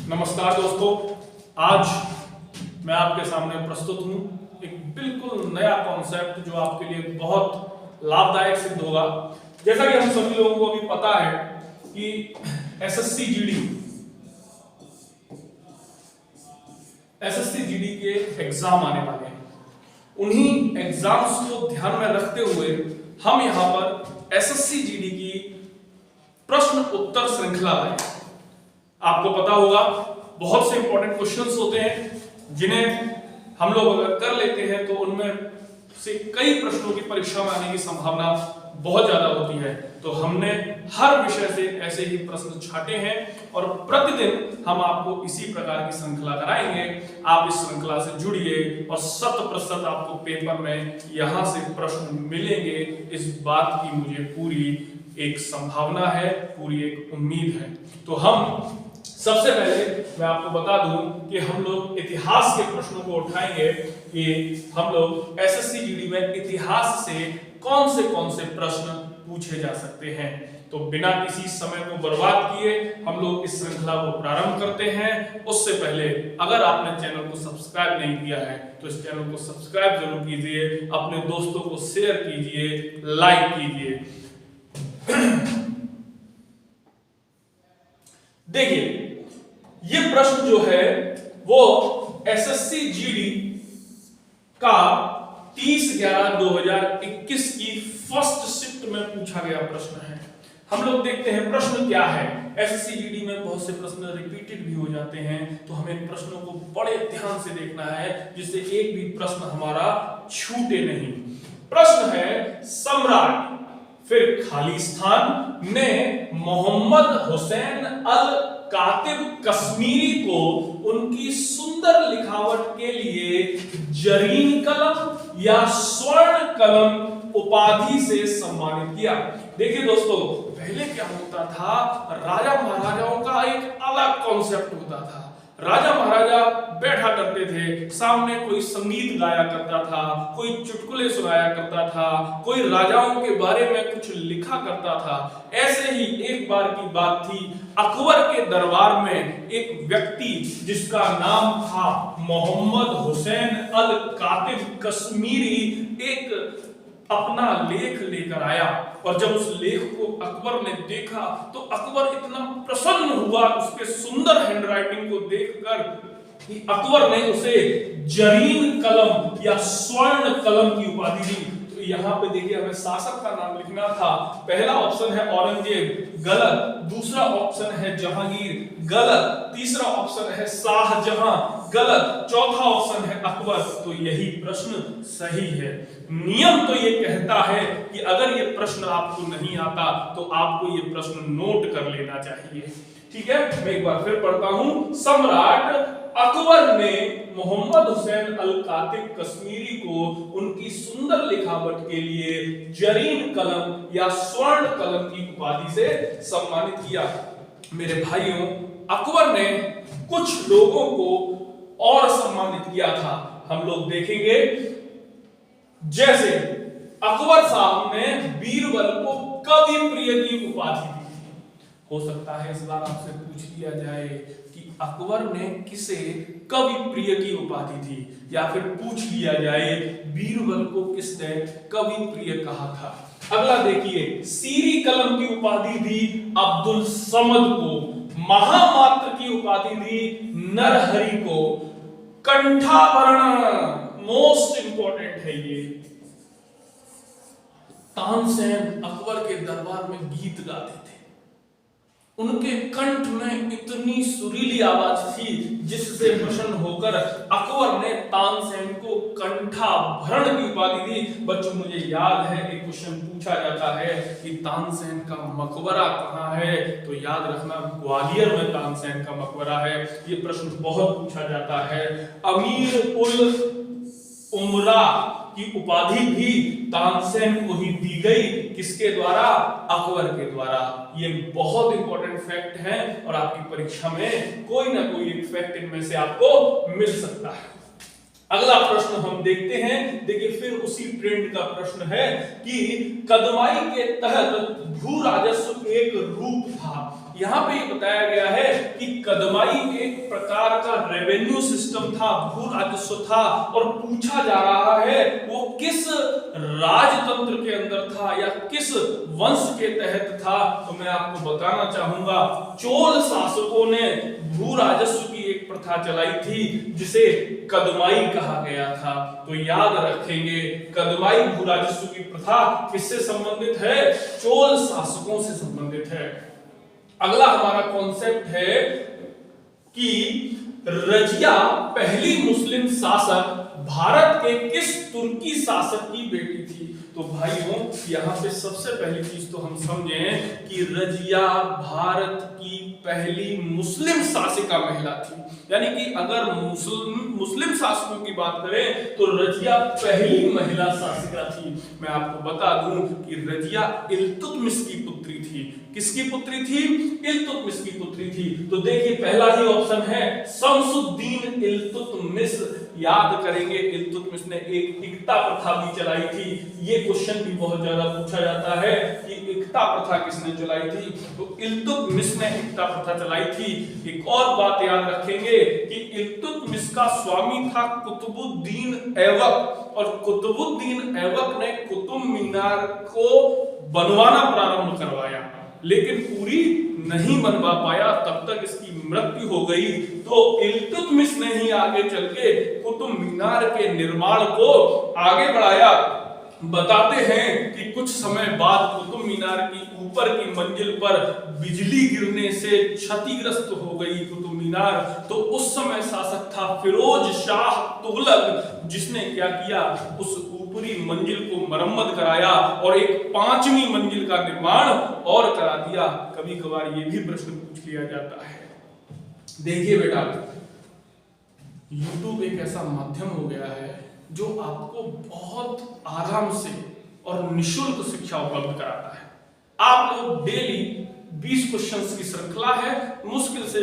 नमस्कार दोस्तों, आज मैं आपके सामने प्रस्तुत हूं एक बिल्कुल नया कॉन्सेप्ट जो आपके लिए बहुत लाभदायक सिद्ध होगा। जैसा कि हम सभी लोगों को अभी पता है कि एसएससी जीडी के एग्जाम आने वाले हैं। उन्हीं एग्जाम्स को ध्यान में रखते हुए हम यहां पर एसएससी जीडी की प्रश्न उत्तर श्रृंखला लाए। आपको पता होगा बहुत से इंपॉर्टेंट क्वेश्चंस होते हैं जिन्हें हम लोग अगर कर लेते हैं तो उनमें से कई प्रश्नों की परीक्षा में आने की संभावना बहुत ज्यादा होती है। तो हमने हर विषय से ऐसे ही प्रश्न छाटे हैं और प्रतिदिन हम आपको इसी प्रकार की श्रृंखला कराएंगे। आप इस श्रृंखला से जुड़िए और 100% आपको पेपर में यहां से प्रश्न मिलेंगे। इस बात की मुझे पूरी एक संभावना है, पूरी एक उम्मीद है। तो हम सबसे पहले मैं आपको बता दूं कि हम लोग इतिहास के प्रश्नों को उठाएंगे कि हम लोग एसएससी जीडी में इतिहास से कौन से प्रश्न पूछे जा सकते हैं। तो बिना किसी समय को बर्बाद किए हम लोग इस श्रृंखला को प्रारंभ करते हैं। उससे पहले अगर आपने चैनल को सब्सक्राइब नहीं किया है तो इस चैनल को सब्सक्राइब जरूर कीजिए, अपने दोस्तों को शेयर कीजिए, लाइक कीजिए। देखिए, ये प्रश्न जो है वो एसएससी जीडी का 30/11/2021 की फर्स्ट शिफ्ट में पूछा गया प्रश्न है। हम लोग देखते हैं प्रश्न क्या है। एसएससी जीडी में बहुत से प्रश्न रिपीटेड भी हो जाते हैं, तो हमें प्रश्नों को बड़े ध्यान से देखना है जिससे एक भी प्रश्न हमारा छूटे नहीं। प्रश्न है, सम्राट फिर खाली स्थान ने मोहम्मद हुसैन अल कातिब कश्मीरी को उनकी सुंदर लिखावट के लिए जरीन कलम या स्वर्ण कलम उपाधि से सम्मानित किया। देखिए दोस्तों, पहले क्या होता था, राजा महाराजाओं का एक अलग कॉन्सेप्ट होता था। राजा महाराजा बैठा करते थे, सामने कोई संगीत गाया करता था, कोई चुटकुले सुनाया करता था, कोई राजाओं के बारे में कुछ लिखा करता था। ऐसे ही एक बार की बात थी, अकबर के दरबार में एक व्यक्ति जिसका नाम था मोहम्मद हुसैन अल कातिब कश्मीरी एक अपना लेख लेकर आया और जब उस लेख को अकबर ने देखा तो अकबर इतना प्रसन्न हुआ उसके सुंदर हैंडराइटिंग को देखकर कि अकबर ने उसे जरीन कलम या स्वर्ण कलम की उपाधि दी। तो यहाँ पे देखिए, हमें शासक का नाम लिखना था। पहला ऑप्शन है औरंगजेब, गलत। दूसरा ऑप्शन है जहांगीर, गलत। तीसरा ऑप्शन है शाहजहां, गलत। चौथा ऑप्शन है अकबर। तो यही प्रश्न सही है। नियम तो ये कहता है कि अगर ये प्रश्न आपको नहीं आता तो आपको ये प्रश्न नोट कर लेना चाहिए। ठीक है, मैं एक बार फिर पढ़ता हूं। सम्राट अकबर ने मोहम्मद हुसैन अल कातिब कश्मीरी को उनकी सुंदर लिखावट के लिए जरीन कलम या स्वर्ण कलम की उपाधि से सम्मानित किया। मेरे भाइयों, अकबर ने कुछ लोगों को और सम्मानित किया था, हम लोग देखेंगे। जैसे अकबर साहब ने बीरबल को कवि प्रिय की उपाधि दी। हो सकता है इस बार आपसे पूछ लिया जाए कि अकबर ने किसे कवि प्रिय की उपाधि दी, या फिर पूछ लिया जाए बीरबल को किसने कवि प्रिय कहा था। अगला देखिए, सीरी कलम की उपाधि दी अब्दुल समद को, महामात्र की उपाधि दी नरहरि को, कंठाभरण मोस्ट इंपॉर्टेंट है ये। तानसेन अकबर के दरबार में गीत गाते थे, उनके कंठ में इतनी सुरीली आवाज थी जिससे प्रसन्न होकर अकबर ने तानसेन को कंठाभरण की उपाधि दी। बच्चों, मुझे याद है एक क्वेश्चन पूछा जाता है कि तानसेन का मकबरा कहाँ है, तो याद रखना ग्वालियर में तानसेन का मकबरा है। ये प्रश्न बहुत पूछा जाता है। अमीर उल उमरा की उपाधि भी तानसेन को ही दी गई। किसके द्वारा? अकबर के द्वारा। ये बहुत इंपॉर्टेंट फैक्ट है और आपकी परीक्षा में कोई ना कोई एक फैक्ट इनमें से आपको मिल सकता है। अगला प्रश्न हम देखते हैं। देखिए, फिर उसी ट्रेंड का प्रश्न है कि कदमाई के तहत भू राजस्व एक रूप था। यहाँ पे ये बताया गया है कि कदमाई एक प्रकार का रेवेन्यू सिस्टम था, भू राजस्व था, और पूछा जा रहा है वो किस राजतंत्र के अंदर था या किस वंश के तहत था। तो मैं आपको बताना चाहूंगा, चोल शासकों ने भू राजस्व की एक प्रथा चलाई थी जिसे कदमाई कहा गया था। तो याद रखेंगे, कदमाई भू राजस्व की प्रथा किससे संबंधित है? चोल शासकों से संबंधित है। अगला हमारा कॉन्सेप्ट है कि रजिया पहली मुस्लिम शासक भारत के किस तुर्की शासक की बेटी थी? तो भाइयों, यहाँ पे सबसे पहली चीज तो हम समझें कि रजिया भारत की पहली मुस्लिम शासिका महिला थी। यानी कि अगर मुस्लिम शासकों की बात करें तो रजिया पहली महिला शासिका थी। मैं आपको बता दूं कि रजिया इल्तुतमिश की पुत्री थी। किसकी पुत्री थी? इल्तुतमिश की पुत्री थी। तो देखिए, पहला ही ऑप्शन है शम्सुद्दीन इल्तुतमिश। याद करेंगे, इल्तुतमिश ने एक इक्ता प्रथा भी चलाई थी। ये क्वेश्चन भी बहुत ज्यादा पूछा जाता है कि इक्ता प्रथा किसने चलाई थी? तो इल्तुतमिश ने इक्ता प्रथा चलाई थी। एक और बात याद रखेंगे कि इल्तुतमिश का स्वामी था कुतुबुद्दीन ऐबक, और कुतुबुद्दीन ऐबक ने कुतुब मीनार को बनवाना प्रारंभ करवाया, लेकिन पूरी नहीं बनवा पाया। तब तक इसकी मृत्यु हो गई। तो इल्तुतमिश ने ही आगे चल के कुतुब मीनार के निर्माण को आगे बढ़ाया। बताते हैं कि कुछ समय बाद कुतुब मीनार की ऊपर की मंजिल पर बिजली गिरने से क्षतिग्रस्त हो गई कुतुब मीनार। तो उस समय शासक था फिरोज शाह तुगलक, जिसने क्या किया, उस ऊपरी मंजिल को मरम्मत कराया और एक 5वीं मंजिल का निर्माण और करा दिया। कभी कभार ये भी प्रश्न पूछ लिया जाता है। देखिए बेटा, YouTube एक ऐसा माध्यम हो गया है जो आपको बहुत आराम से और निशुल्क शिक्षा उपलब्ध कराता है। आप लोग डेली 20 क्वेश्चंस की श्रृंखला है, मुश्किल से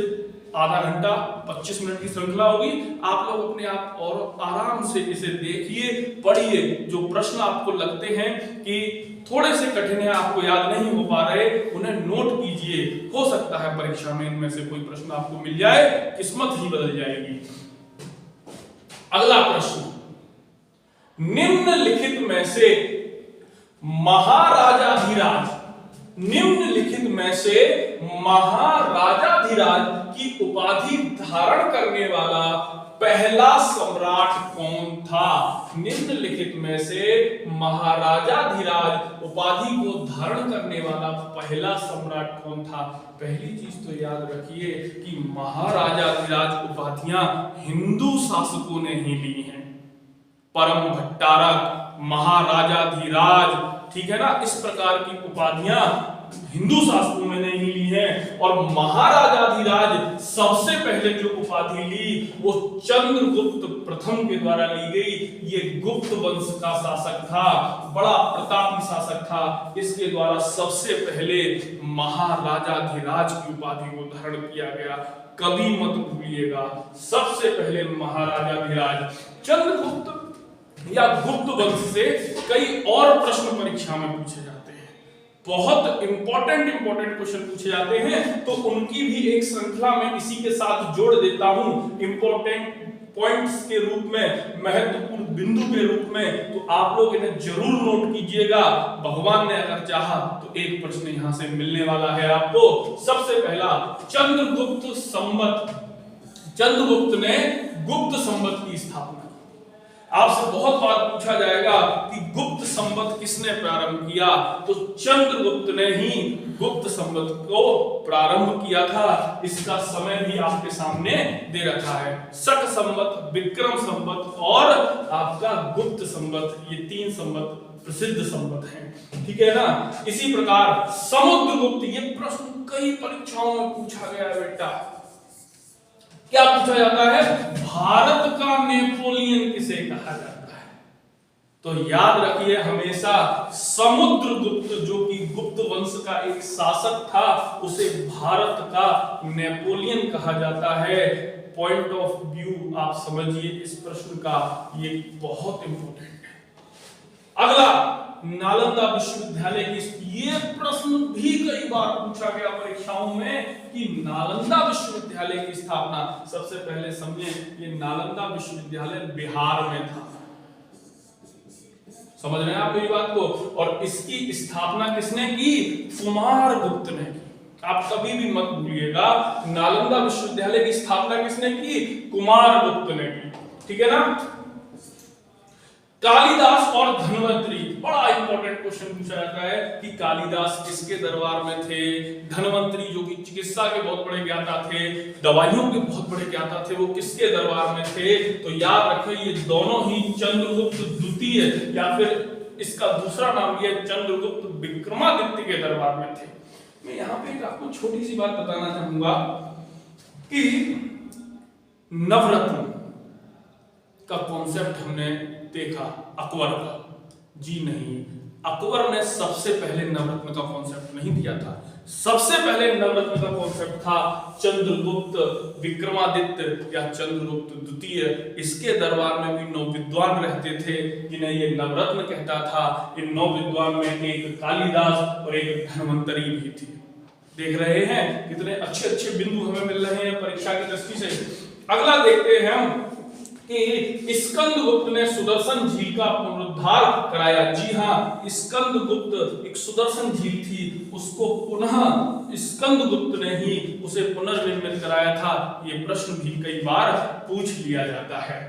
आधा घंटा 25 मिनट की श्रृंखला होगी। आप लोग अपने आप और आराम से इसे देखिए, पढ़िए। जो प्रश्न आपको लगते हैं कि थोड़े से कठिन है, आपको याद नहीं हो पा रहे, उन्हें नोट कीजिए। हो सकता है परीक्षा में इनमें से कोई प्रश्न आपको मिल जाए, किस्मत ही बदल जाएगी। अगला प्रश्न, निम्नलिखित में से महाराजाधिराज, निम्नलिखित में से महाराजाधिराज की उपाधि धारण करने वाला पहला सम्राट कौन था? निम्नलिखित में से महाराजाधिराज उपाधि को धारण करने वाला पहला सम्राट कौन था? पहली चीज तो याद रखिए कि महाराजाधिराज उपाधियां हिंदू शासकों ने ही ली हैं। परम भट्टारक, महाराजाधिराज, ठीक है ना, इस प्रकार की उपाधियां हिंदू शासकों में नहीं ली हैं। और महाराजाधिराज सबसे पहले जो उपाधि ली वो चंद्रगुप्त प्रथम के द्वारा ली गई। ये गुप्त वंश का शासक था, बड़ा प्रतापी शासक था। इसके द्वारा सबसे पहले महाराजाधिराज की उपाधि को धारण किया गया। कभी मत भूलिएगा, सबसे पहले महाराजाधिराज। चंद्रगुप्त या गुप्त वंश से कई और प्रश्न परीक्षा में पूछे जाते हैं, बहुत इंपॉर्टेंट क्वेश्चन पूछे जाते हैं। तो उनकी भी एक श्रृंखला में इसी के साथ जोड़ देता हूं, इंपॉर्टेंट पॉइंट्स के रूप में, महत्वपूर्ण बिंदु के रूप में। तो आप लोग इन्हें जरूर नोट कीजिएगा। भगवान ने अगर चाहा तो एक प्रश्न यहां से मिलने वाला है आपको। सबसे पहला, चंद्रगुप्त संवत। चंद्रगुप्त ने गुप्त संवत की स्थापना। आपसे बहुत बार पूछा जाएगा कि गुप्त संवत किसने प्रारंभ किया? तो चंद्रगुप्त ने ही गुप्त संवत को प्रारंभ किया था। इसका समय भी आपके सामने दे रखा है। शक संवत, विक्रम संवत और आपका गुप्त संवत, ये 3 संवत प्रसिद्ध संवत हैं, ठीक है ना। इसी प्रकार समुद्रगुप्त, ये प्रश्न कई परीक्षाओं में पूछा गया है बेटा। क्या पूछा जाता है? भारत का नेपोलियन किसे कहा जाता है? तो याद रखिए हमेशा, समुद्रगुप्त जो कि गुप्त वंश का एक शासक था, उसे भारत का नेपोलियन कहा जाता है। पॉइंट ऑफ व्यू आप समझिए इस प्रश्न का, ये बहुत इंपॉर्टेंट है। अगला, नालंदा विश्वविद्यालय की, ये प्रश्न भी कई बार पूछा गया परीक्षाओं में कि नालंदा विश्वविद्यालय की स्थापना, सबसे पहले समझे ये नालंदा विश्वविद्यालय बिहार में था, समझ रहे हैं आप मेरी बात को। और इसकी स्थापना किसने की? कुमारगुप्त ने की। आप कभी भी मत भूलिएगा, नालंदा विश्वविद्यालय की स्थापना किसने की? कुमारगुप्त ने की, ठीक है ना। कालिदास और धन्वंतरी, बड़ा इंपॉर्टेंट क्वेश्चन पूछा जाता है कि कालिदास किसके दरबार में थे, धन्वंतरी जो कि चिकित्सा के बहुत बड़े ज्ञाता थे, दवाइयों के बहुत बड़े ज्ञाता थे, वो किसके दरबार में थे? तो याद रखें ये दोनों ही चंद्रगुप्त द्वितीय या फिर इसका दूसरा नाम भी है चंद्रगुप्त विक्रमादित्य के दरबार में थे। मैं यहाँ पे एक आपको छोटी सी बात बताना चाहूंगा कि नवरत्न का कॉन्सेप्ट हमने देखा अकबर का, जी नहीं, अकबर ने सबसे पहले नवरत्न का कॉन्सेप्ट नहीं दिया था। सबसे पहले नवरत्न का कॉन्सेप्ट था चंद्रगुप्त विक्रमादित्य या चंद्रगुप्त द्वितीय। इसके दरबार में भी 9 विद्वान रहते थे जिन्हें ये नवरत्न कहता था। इन 9 विद्वान में एक कालिदास और एक धन्वंतरी भी थी। देख रहे हैं कितने अच्छे अच्छे बिंदु हमें मिल रहे हैं परीक्षा की दृष्टि से। अगला देखते हैं हम कि स्कंदगुप्त ने सुदर्शन झील का पुनरुद्धार कराया। जी हाँ, स्कंदगुप्त एक सुदर्शन झील थी, उसको पुनः स्कंदगुप्त ने ही उसे पुनर्निर्मित कराया था। ये प्रश्न भी कई बार पूछ लिया जाता है।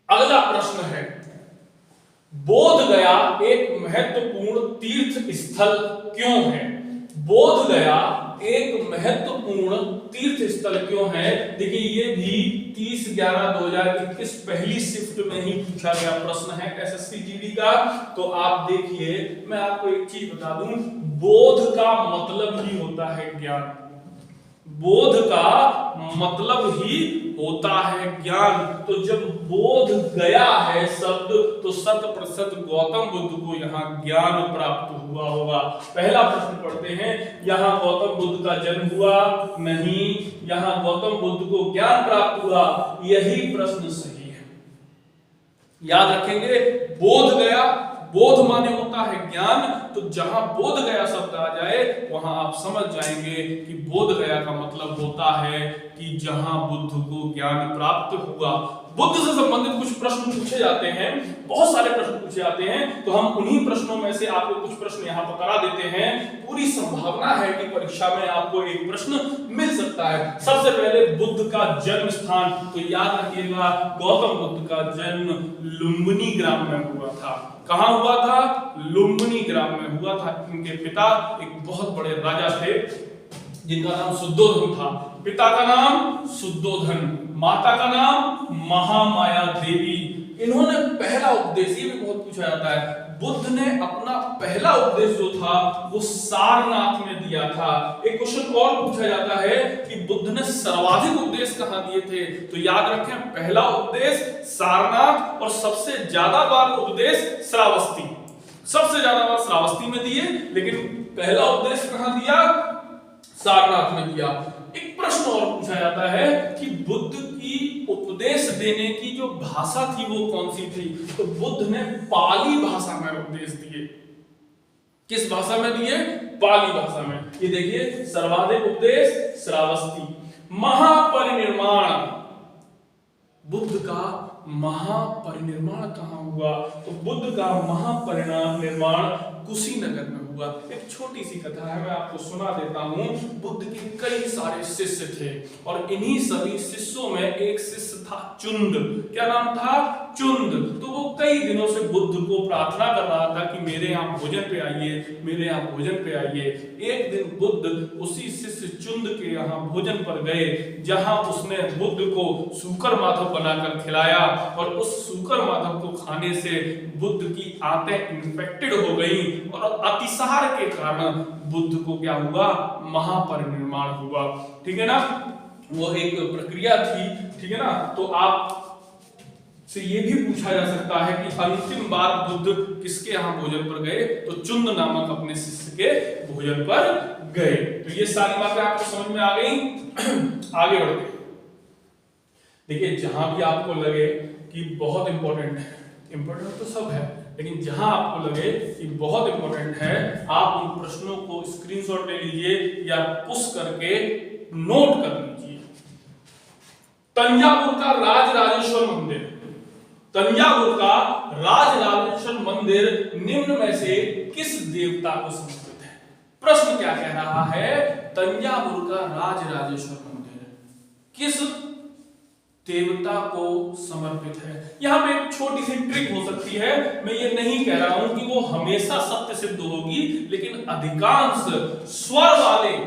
अगला प्रश्न है, बोध गया एक महत्वपूर्ण तीर्थ स्थल क्यों है? बोध गया एक महत्वपूर्ण तीर्थ स्थल क्यों है? देखिए ये भी 30/11/2021 पहली शिफ्ट में ही पूछा गया प्रश्न है एसएससी जीडी का। तो आप देखिए, मैं आपको एक चीज बता दूं, बोध का मतलब ही होता है ज्ञान। बोध का मतलब ही होता है ज्ञान। तो जब बोध गया है शब्द, तो 100% गौतम बुद्ध को यहाँ ज्ञान प्राप्त हुआ होगा। पहला प्रश्न पढ़ते हैं, यहाँ गौतम बुद्ध का जन्म हुआ? नहीं। यहाँ गौतम बुद्ध को ज्ञान प्राप्त हुआ? यही प्रश्न सही है। याद रखेंगे, बोध गया, बोध माने होता है ज्ञान। तो जहां बोध गया शब्द आ जाए वहां आप समझ जाएंगे कि बोध गया का मतलब होता है कि जहां बुद्ध को ज्ञान प्राप्त हुआ। बुद्ध से संबंधित कुछ प्रश्न पूछे जाते हैं, बहुत सारे प्रश्न पूछे जाते हैं, तो हम उन्हीं प्रश्नों में से आपको कुछ प्रश्न यहाँ पर करा देते हैं। पूरी संभावना है कि परीक्षा में आपको एक प्रश्न मिल सकता है। सबसे पहले बुद्ध का जन्म स्थान, तो याद रखिएगा गौतम बुद्ध का जन्म लुम्बिनी ग्राम में हुआ था। कहां हुआ था? लुम्बिनी ग्राम में हुआ था। इनके पिता एक बहुत बड़े राजा थे जिनका नाम शुद्धोधन था। पिता का नाम शुद्धोधन, माता का नाम महामाया देवी। इन्होंने पहला उपदेश, ये भी बहुत पूछा जाता है, बुद्ध ने अपना पहला उपदेश जो था वो सारनाथ में दिया था। एक क्वेश्चन और पूछा जाता है कि बुद्ध ने सर्वाधिक उपदेश कहां दिए थे? तो याद रखें, पहला उपदेश सारनाथ और सबसे ज्यादा बार उपदेश श्रावस्ती। सबसे ज्यादा बार श्रावस्ती में दिए, लेकिन पहला उपदेश कहां दिया? सारनाथ में दिया। एक प्रश्न और पूछा जाता है कि बुद्ध की उपदेश देने की जो भाषा थी वो कौन सी थी? तो बुद्ध ने पाली भाषा में उपदेश दिए। किस भाषा में दिए? पाली भाषा में। ये देखिए, सर्वाधिक उपदेश श्रावस्ती। महापरिनिर्वाण, बुद्ध का महापरिनिर्वाण कहां हुआ? तो बुद्ध का महापरिनिर्वाण कुशीनगर में हुआ। एक छोटी सी कथा है, मैं आपको सुना देता हूं। बुद्ध के कई सारे शिष्य थे और इन्हीं सभी शिष्यों में एक शिष्य था चुंद। क्या नाम था? चुंद। तो वो कई दिनों से बुद्ध को प्रार्थना कर रहा था कि मेरे यहाँ भोजन पे आइए, मेरे यहाँ भोजन पे आइए। एक दिन बुद्ध उसी शिष्य चुंद के यहाँ भोजन पर गए, जहां उसने बुद्ध को सूकर माधव बनाकर खिलाया और उस सूकर माधव को खाने से बुद्ध की आंतें इन्फेक्टेड हो गई और अतिसार के कारण बुद्ध को क्या हुआ? महापरिनिर्वाण हुआ। ठीक है ना, वो एक प्रक्रिया थी। ठीक है ना, तो आप से ये भी पूछा जा सकता है कि अंतिम बार बुद्ध किसके यहाँ भोजन पर गए? तो चुंद नामक अपने शिष्य के भोजन पर गए। तो ये सारी बातें आपको समझ में आ गई। आगे बढ़ते देखिए, जहां भी आपको लगे कि बहुत इंपॉर्टेंट है, इंपॉर्टेंट तो सब है, लेकिन जहां आपको लगे कि बहुत इंपॉर्टेंट है आप उन प्रश्नों को स्क्रीनशॉट ले लीजिए या पुश करके नोट कर लीजिए। तंजावुर का राजराजेश्वर मंदिर, तंजावुर का राजराजेश्वर मंदिर निम्न में से किस देवता को समर्पित है? प्रश्न क्या कह रहा है? तंजावुर का राजराजेश्वर मंदिर किस देवता को समर्पित है? यहां पे एक छोटी सी ट्रिक हो सकती है। मैं ये नहीं कह रहा हूं कि वो हमेशा सत्य सिद्ध होगी, लेकिन अधिकांश स्वर वाले,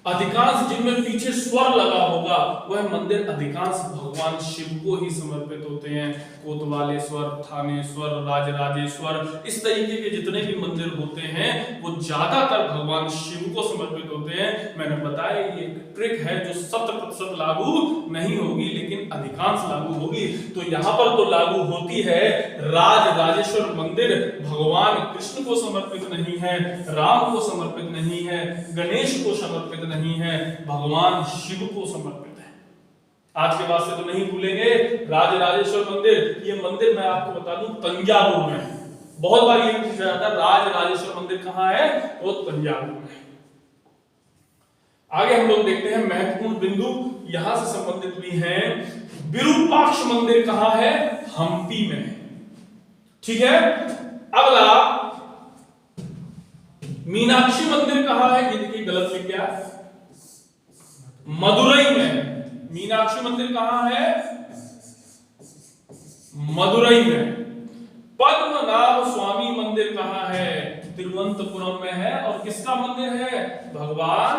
अधिकांश जिनमें पीछे स्वर लगा होगा वह मंदिर अधिकांश भगवान शिव को ही समर्पित होते हैं। कोतवालेश्वर, थानेश्वर, राजराजेश्वर, इस तरीके के जितने भी मंदिर होते हैं वो ज्यादातर भगवान शिव को समर्पित होते हैं। मैंने बताया ये एक ट्रिक है जो 100% लागू नहीं होगी, लेकिन अधिकांश लागू होगी। तो यहां पर तो लागू होती है। राजराजेश्वर मंदिर भगवान कृष्ण को समर्पित नहीं है, राम को समर्पित नहीं है, गणेश को समर्पित नहीं है, भगवान शिव को समर्पित है। आज के बाद से तो नहीं भूलेंगे राजराजेश्वर मंदिर। ये मंदिर मैं आपको बता दूं तंजावुर में, बहुत बार ये पूछा जाता है राजराजेश्वर मंदिर कहां है? वो तंजावुर में। आगे हम लोग देखते हैं महत्वपूर्ण बिंदु यहां से संबंधित भी हैं। विरूपाक्ष मंदिर कहां है? हम्पी में। ठीक है, अगला मीनाक्षी मंदिर कहां है? ये देखिए गलत लिख गया, मदुरई में। मीनाक्षी मंदिर कहां है? मदुरई में। पद्मनाभ स्वामी मंदिर कहां है? तिरुवनंतपुरम में है। और किसका मंदिर है? भगवान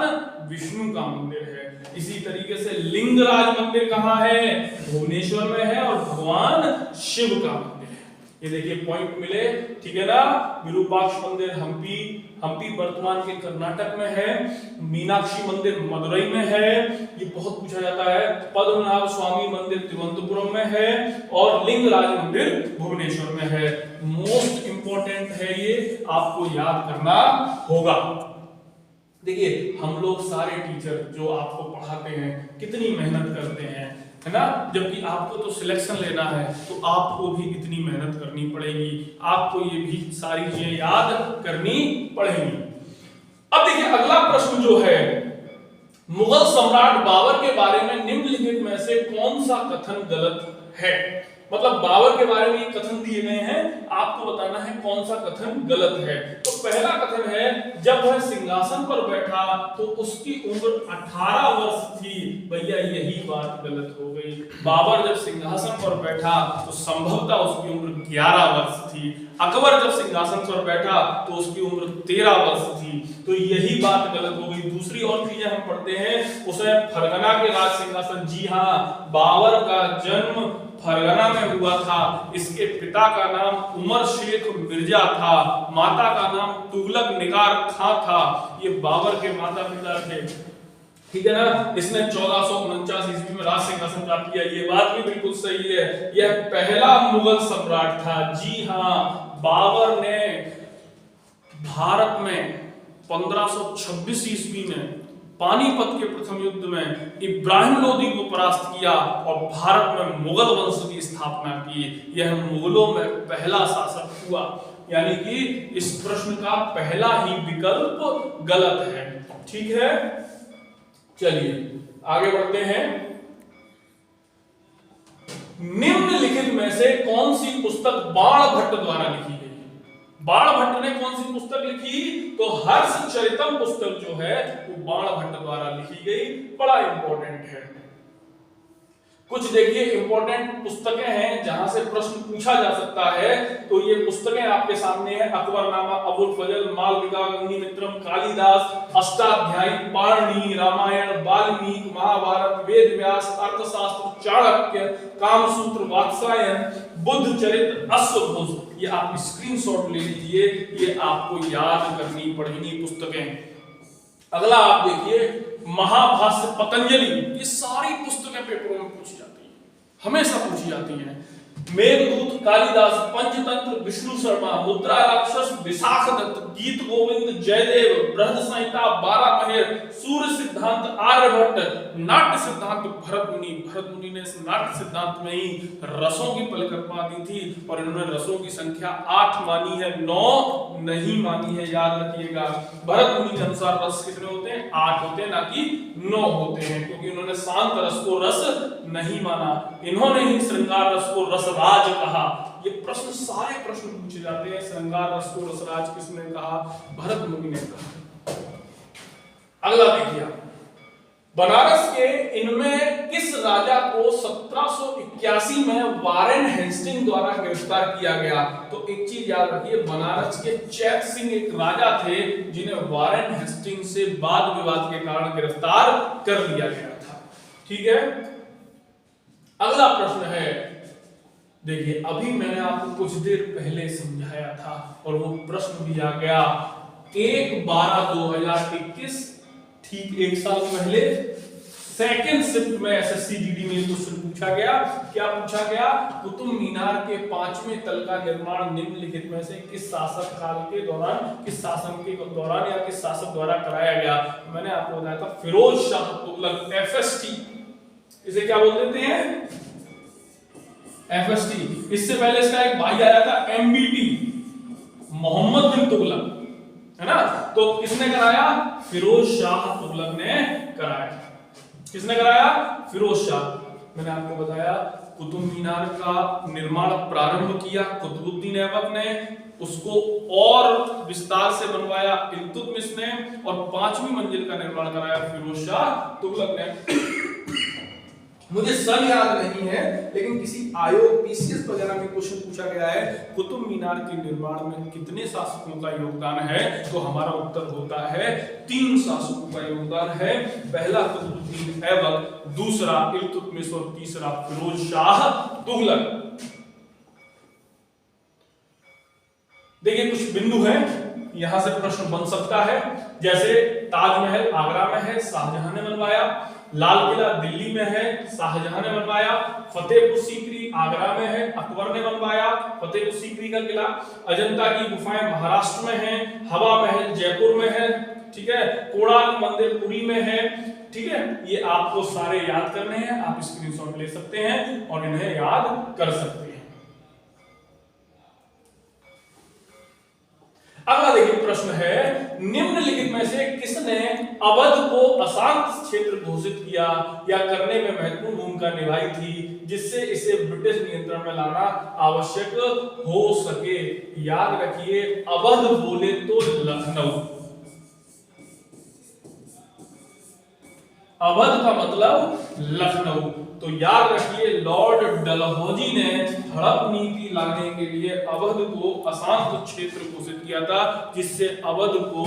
विष्णु का मंदिर है। इसी तरीके से लिंगराज मंदिर कहां है? भुवनेश्वर में है और भगवान शिव का मंदिर है। ये देखिए पॉइंट मिले, ठीक है ना। विरूपाक्ष मंदिर हम्पी, हम्पी वर्तमान के कर्नाटक में है। मीनाक्षी मंदिर मदुरई में है, ये बहुत पूछा जाता है। पद्मनाभ स्वामी मंदिर तिरुवनंतपुरम में है और लिंगराज मंदिर भुवनेश्वर में है। मोस्ट इंपॉर्टेंट है, ये आपको याद करना होगा। देखिए हम लोग सारे टीचर जो आपको पढ़ाते हैं कितनी मेहनत करते हैं, है ना। जबकि आपको तो सिलेक्शन लेना है तो आपको भी इतनी मेहनत करनी पड़ेगी, आपको ये भी सारी चीजें याद करनी पड़ेंगी। अब देखिए अगला प्रश्न जो है, मुगल सम्राट बाबर के बारे में निम्नलिखित में से कौन सा कथन गलत है? मतलब बाबर के बारे में ये कथन दिए गए हैं, आपको बताना है कौन सा कथन गलत है। तो पहला कथन है, जब वह सिंहासन पर बैठा तो उसकी उम्र 18 वर्ष थी। भैया यही बात गलत हो गई। बाबर जब सिंहासन पर बैठा तो संभवतः उसकी उम्र 11 वर्ष थी। अकबर जब सिंहासन पर बैठा तो उसकी उम्र 13 वर्ष थी। तो यही बात गलत हो गई। दूसरी और चीजें हम पढ़ते हैं, उसमें फरगना के राज सिंहासन, जी हाँ, बाबर का जन्म फरगना में हुआ था। इसके पिता का नाम उमर शेख मिर्जा था, माता का नाम तुगलक निगार खां था। ये बाबर के माता पिता थे, ठीक है ना। इसने 1449 ईस्वी में राज सिंहासन प्राप्त किया, ये बात भी बिल्कुल सही है। यह पहला मुगल सम्राट था। जी हाँ, बाबर ने भारत में 1526 ईस्वी में पानीपत के प्रथम युद्ध में इब्राहिम लोदी को परास्त किया और भारत में मुगल वंश की स्थापना की। यह मुगलों में पहला शासक हुआ। यानी कि इस प्रश्न का पहला ही विकल्प गलत है, ठीक है। चलिए आगे बढ़ते हैं। निम्नलिखित में से कौन सी पुस्तक बाणभट्ट द्वारा लिखी गई? बाणभट्ट ने कौन सी पुस्तक लिखी? तो हर्षचरितम पुस्तक जो है वो बाणभट्ट द्वारा लिखी गई। बड़ा इंपॉर्टेंट है। कुछ देखिए इंपॉर्टेंट पुस्तकें हैं जहां से प्रश्न पूछा जा सकता है। तो ये पुस्तकें आपके सामने है, अकबरनामा, अबुल फजल, मालविका, अग्निमित्रम, कालिदास, अष्टाध्यायी, पाणिनि, रामायण, वाल्मीकि, महाभारत, वेद व्यास, अर्थशास्त्र, चाणक्य, कामसूत्र, वात्सायन, बुद्ध चरित्र, अश्वघोष। ये आप स्क्रीनशॉट ले लीजिए, ये आपको याद करनी पड़ेगी पुस्तकें। अगला आप देखिए महाभाष्य पतंजलि। ये सारी पुस्तकें पेपरों में पूछी जाती हैं, हमेशा पूछी जाती हैं। मेघदूत कालिदास, पंचतंत्र विष्णु शर्मा, मुद्रा राक्षस विशाख दत्त, गीत गोविंद जयदेव, बृहद संहिता बारामहेर, सूर्य सिद्धांत आर्यभट्ट, नाट्य सिद्धांत भरत मुनि ने इस नाट्य सिद्धांत में ही रसों की परिकल्पना दी थी और इन्होंने रसों की संख्या 8 मानी है, 9 नहीं मानी है, याद रखिएगा। भरत मुनि के अनुसार रस कितने होते हैं? 8 होते हैं, ना कि 9 होते हैं, क्योंकि उन्होंने शांत रस को रस नहीं माना। इन्होंने ही श्रृंगार रस को रसराज कहा। ये प्रश्न, सारे प्रश्न पूछे जाते हैं, श्रृंगार रस को रसराज किसने कहा? भरत मुनि ने कहा। अगला देखिए, बनारस के इनमें किस राजा को 1781 में वारेन हेस्टिंग द्वारा गिरफ्तार किया गया? तो एक चीज याद रखिए, बनारस के चैत सिंह एक राजा थे जिन्हें वारेन हेस्टिंग से वाद विवाद के कारण गिरफ्तार कर लिया गया था। ठीक है, अगला प्रश्न है, देखिए अभी मैंने आपको कुछ देर पहले समझाया था और वो प्रश्न भी आ गया 1/12/2021, ठीक एक साल पहले सेकंड शिफ्ट में एसएससी जीडी में क्वेश्चन पूछा गया। क्या पूछा गया? कुतुब मीनार के 5वें तल का निर्माण निम्नलिखित में से किस शासक काल के दौरान, किस शासन के दौरान या किस शासक द्वारा कराया गया? मैंने आपको बताया था फिरोज शाह तुगलक, एफएसटी, इसे क्या बोल देते हैं? एफएसटी। इससे पहले इसका एक भाई आया था एमबीटी, मोहम्मद बिन तुगलक, है ना? तो किसने कराया? फिरोज शाह तुगलक ने कराया। किसने कराया? फिरोज शाह। मैंने आपको बताया कुतुब मीनार का निर्माण प्रारंभ किया कुतुबुद्दीन ऐबक ने, उसको और विस्तार से बनवाया इल्तुतमिश ने, और 5वीं मंजिल का निर्माण कराया फिरोज शाह तुगलक ने। मुझे सन याद नहीं है, लेकिन किसी आयोग पीसीएस वगैरह में क्वेश्चन पूछा गया है कुतुब मीनार के निर्माण में कितने शासकों का योगदान है, तो हमारा उत्तर होता है 3 शासकों का योगदान है। पहला कुतुबुद्दीन ऐबक, दूसरा इल्तुतमिश और तीसरा फिरोज शाह तुगलक। देखिए कुछ बिंदु हैं, यहां से प्रश्न बन सकता है, जैसे ताजमहल आगरा में है, शाहजहां ने बनवाया। लाल किला दिल्ली में है, शाहजहां ने बनवाया। फतेहपुर सीकरी आगरा में है, अकबर ने बनवाया फतेहपुर सीकरी का किला। अजंता की गुफाएं महाराष्ट्र में हैं, हवा महल जयपुर में है, ठीक है, कोणार्क मंदिर पुरी में है। ठीक है, ये आपको सारे याद करने हैं, आप स्क्रीनशॉट ले सकते हैं और इन्हें याद कर सकते हैं। अगला देखिए प्रश्न है, निम्नलिखित में से किसने अवध को अशांत क्षेत्र घोषित किया या करने में महत्वपूर्ण भूमिका निभाई थी, जिससे इसे ब्रिटिश नियंत्रण में लाना आवश्यक हो सके? याद रखिए, अवध बोले तो लखनऊ, अवध का मतलब लखनऊ। तो याद रखिए, लॉर्ड डलहौजी ने हड़प नीति लाने के लिए अवध को अशांत क्षेत्र घोषित किया था, जिससे अवध को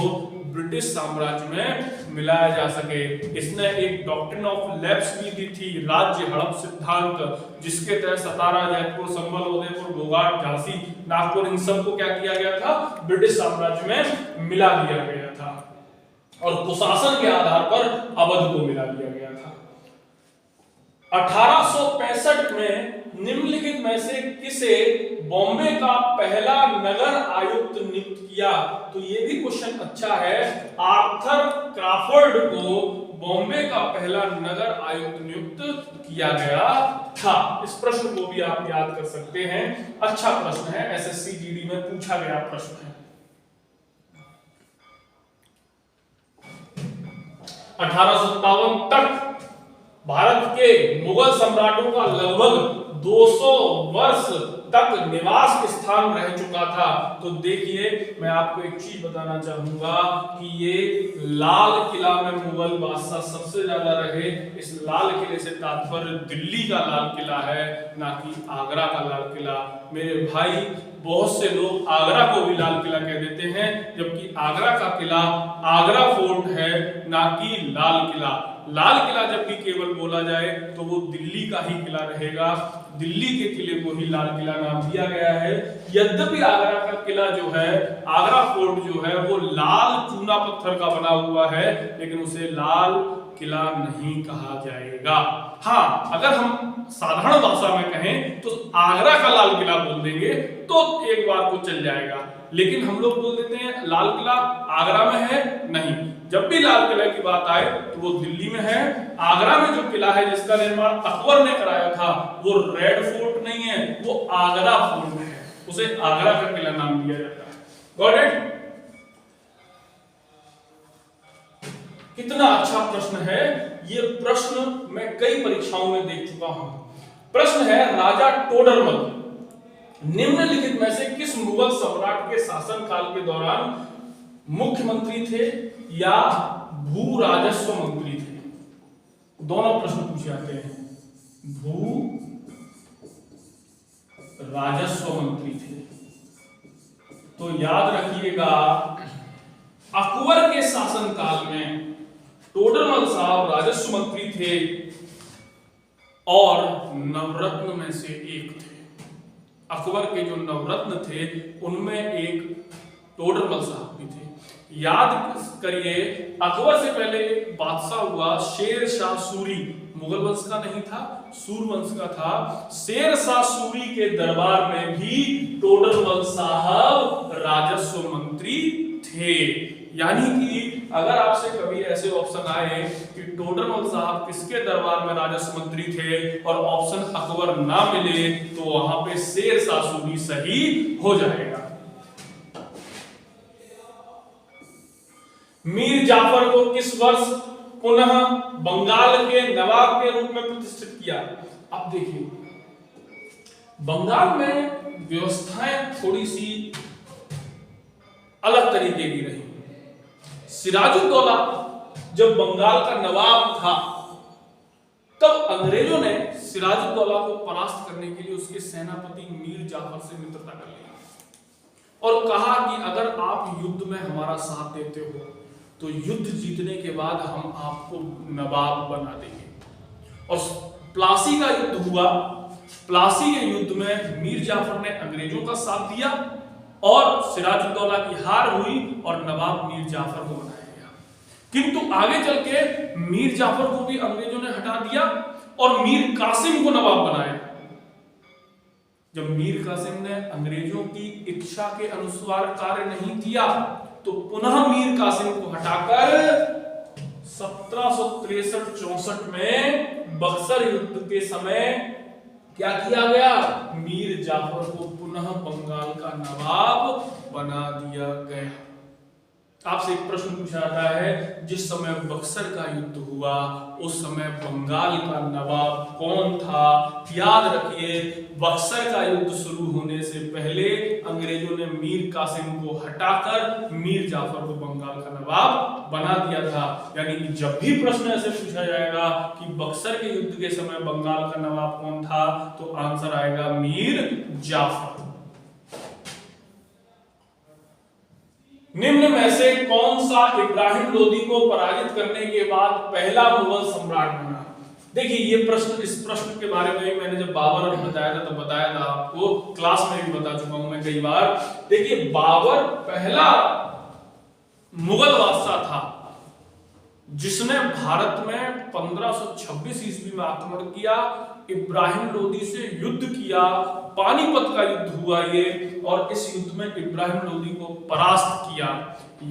ब्रिटिश साम्राज्य में मिलाया जा सके। इसने एक डॉक्ट्रिन ऑफ लैप्स भी दी थी, राज्य हड़प सिद्धांत, जिसके तहत सतारा, जयपुर, संभल, उदयपुर, गोघाट, झांसी, नागपुर, इन सबको क्या किया गया था? ब्रिटिश साम्राज्य में मिला दिया गया था और कुशासन के आधार पर अवध को मिला दिया गया था। 1865 में निम्नलिखित में से किसे बॉम्बे का पहला नगर आयुक्त नियुक्त किया? तो ये भी क्वेश्चन अच्छा है। आर्थर क्रॉफर्ड को बॉम्बे का पहला नगर आयुक्त नियुक्त किया गया था। इस प्रश्न को भी आप याद कर सकते हैं, अच्छा प्रश्न है, एसएससी जीडी में पूछा गया प्रश्न है। 1857 तक भारत के मुगल सम्राटों का लगभग 200 वर्ष तक निवास स्थान रह चुका था। तो देखिए, मैं आपको एक चीज बताना चाहूंगा कि ये लाल किला में मुगल बादशाह सबसे ज्यादा रहे। इस लाल किले से तात्पर्य दिल्ली का लाल किला है, ना कि आगरा का लाल किला। मेरे भाई, बहुत से लोग आगरा को भी लाल किला कह देते हैं, जबकि आगरा का किला आगरा फोर्ट है, ना कि लाल किला। लाल किला जब भी केवल बोला जाए तो वो दिल्ली का ही किला रहेगा। दिल्ली के किले को ही लाल किला नाम दिया गया है। यद्यपि आगरा का किला जो है, आगरा फोर्ट जो है, वो लाल चूना पत्थर का बना हुआ है, लेकिन उसे लाल किला नहीं कहा जाएगा। हाँ, अगर हम साधारण भाषा में कहें तो आगरा का लाल किला बोल देंगे तो एक बार को चल जाएगा, लेकिन हम लोग बोल देते हैं लाल किला आगरा में है। नहीं, जब भी लाल किला की बात आए तो वो दिल्ली में है। आगरा में जो किला है जिसका निर्माण अकबर ने कराया था वो रेड फोर्ट नहीं है, वो आगरा फोर्ट है, उसे आगरा का किला नाम दिया जाता है। Got it? कितना अच्छा प्रश्न है ये। प्रश्न मैं कई परीक्षाओं में देख चुका हूं। प्रश्न है, राजा टोडरमल निम्नलिखित में से किस मुगल सम्राट के शासनकाल के दौरान मुख्यमंत्री थे या भू राजस्व मंत्री थे? दोनों प्रश्न पूछे जाते हैं। भू राजस्व मंत्री थे तो याद रखिएगा अकबर के शासनकाल में टोडरमल साहब राजस्व मंत्री थे और नवरत्न में से एक थे। अकबर के जो नवरत्न थे उनमें एक टोडरमल साहब भी थे। याद करिए, अकबर से पहले एक बादशाह हुआ शेर शाह सूरी, मुगल वंश का नहीं था, सूर वंश का था। शेर शाह सूरी के दरबार में भी टोडरमल साहब राजस्व मंत्री थे। यानी कि अगर आपसे कभी ऐसे ऑप्शन आए कि टोडरमल साहब किसके दरबार में राजस्व मंत्री थे और ऑप्शन अकबर ना मिले तो वहां पे शेर शाह सूरी सही हो जाएगा। मीर जाफर को किस वर्ष पुनः बंगाल के नवाब के रूप में प्रतिष्ठित किया? अब देखिए, बंगाल में व्यवस्थाएं थोड़ी सी अलग तरीके की रही। सिराजुद्दौला जब बंगाल का नवाब था तब अंग्रेजों ने सिराजुद्दौला को परास्त करने के लिए उसके सेनापति मीर जाफर से मित्रता कर ली और कहा कि अगर आप युद्ध में हमारा साथ देते हो तो युद्ध जीतने के बाद हम आपको नवाब बना देंगे। और प्लासी का युद्ध हुआ। प्लासी के युद्ध में मीर जाफर ने अंग्रेजों का साथ दिया और सिराजुद्दौला की हार हुई और नवाब मीर जाफर को बनाया गया। किंतु आगे चल के मीर जाफर को भी अंग्रेजों ने हटा दिया और मीर कासिम को नवाब बनाया। जब मीर कासिम ने अंग्रेजों की इच्छा के अनुसार कार्य नहीं किया तो पुनः मीर कासिम को हटाकर 1763-64 में बक्सर युद्ध के समय क्या किया गया? मीर जाफर को पुनः बंगाल का नवाब बना दिया गया। आपसे एक प्रश्न पूछा जाता है, जिस समय बक्सर का युद्ध हुआ उस समय बंगाल का नवाब कौन था? याद रखिए, बक्सर का युद्ध शुरू होने से पहले अंग्रेजों ने मीर कासिम को हटाकर मीर जाफर को बंगाल का नवाब बना दिया था। यानी कि जब भी प्रश्न ऐसे पूछा जाएगा कि बक्सर के युद्ध के समय बंगाल का नवाब कौन था तो आंसर आएगा मीर जाफर। निम्न में से कौन सा इब्राहिम लोदी को पराजित करने के बाद पहला मुगल सम्राट बना? देखिए, ये प्रश्न, इस प्रश्न के बारे में मैंने जब बाबर बताया था तो बताया था आपको, क्लास में भी बता चुका हूं मैं कई बार। देखिए, बाबर पहला मुगल बादशाह था जिसने भारत में 1526 ईस्वी में आक्रमण किया, इब्राहिम लोदी से युद्ध किया, पानीपत का युद्ध हुआ ये, और इस युद्ध में इब्राहिम लोदी को परास्त किया।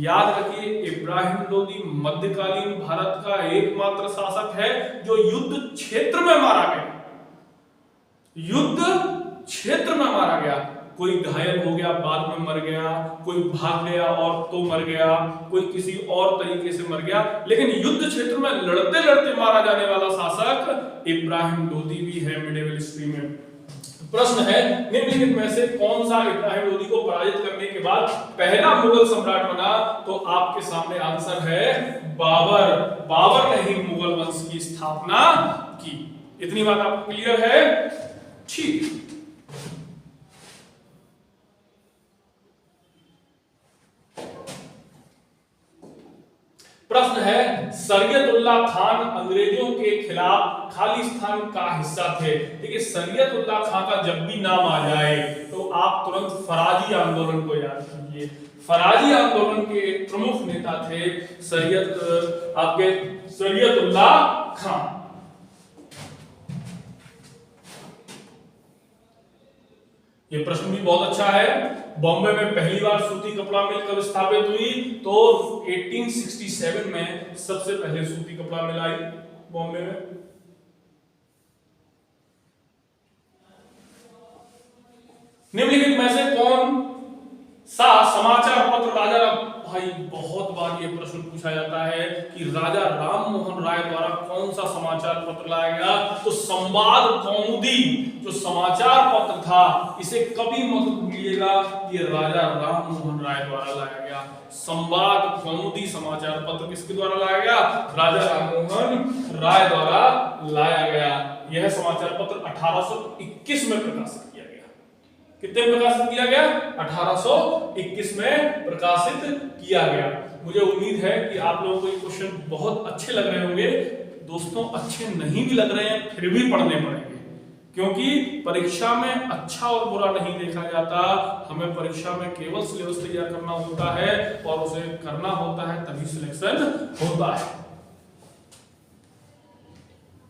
याद रखिए, इब्राहिम लोदी मध्यकालीन भारत का एकमात्र शासक है जो युद्ध क्षेत्र में मारा गया। युद्ध क्षेत्र में मारा गया। कोई घायल हो गया, बाद में मर गया, कोई भाग गया और तो मर गया, कोई किसी और तरीके से मर गया, लेकिन युद्ध क्षेत्र में लड़ते लड़ते मारा जाने वाला शासक इब्राहिम लोदी भी है मिडिवल हिस्ट्री में। प्रश्न है, निम्नलिखित में से कौन सा इब्राहिम लोदी को पराजित करने के बाद पहला मुगल सम्राट बना? तो आपके सामने आंसर है बाबर। बाबर ने ही मुगल वंश की स्थापना की। इतनी बात आपको क्लियर है? ठीक। प्रश्न है शरीयतुल्लाह खान अंग्रेजों के खिलाफ खालिस्तान का हिस्सा थे। देखिए शरीयतुल्लाह खान का जब भी नाम आ जाए तो आप तुरंत फराजी आंदोलन को याद कीजिए। फराजी आंदोलन के प्रमुख नेता थे शरीयतुल्लाह खान। ये प्रश्न भी बहुत अच्छा है। बॉम्बे में पहली बार सूती कपड़ा मिल कब स्थापित हुई? तो 1867 में सबसे पहले सूती कपड़ा मिल आई बॉम्बे में। निम्नलिखित में से कौन सा समाचार पत्र राजा, भाई बहुत बार ये प्रश्न पूछा जाता है कि राजा राममोहन राय द्वारा कौन सा समाचार पत्र लाया गया? तो संवाद कौमुदी जो समाचार पत्र था, इसे कभी मत भूलिएगा, ये राजा राममोहन राय द्वारा लाया गया। संवाद कौमुदी समाचार पत्र किसके द्वारा लाया गया? राजा राममोहन राय द्वारा लाया गया। यह समाचार पत्र 1821 में प्रकाशित किया गया। कितने प्रकाशित किया गया? 1821 में प्रकाशित किया गया। मुझे उम्मीद है कि आप लोगों को ये क्वेश्चन बहुत अच्छे लग रहे होंगे। दोस्तों अच्छे नहीं भी लग रहे हैं फिर भी पढ़ने पड़ेंगे, क्योंकि परीक्षा में अच्छा और बुरा नहीं देखा जाता। हमें परीक्षा में केवल सिलेबस तैयार करना होता है और उसे करना होता है तभी सिलेक्शन होता है।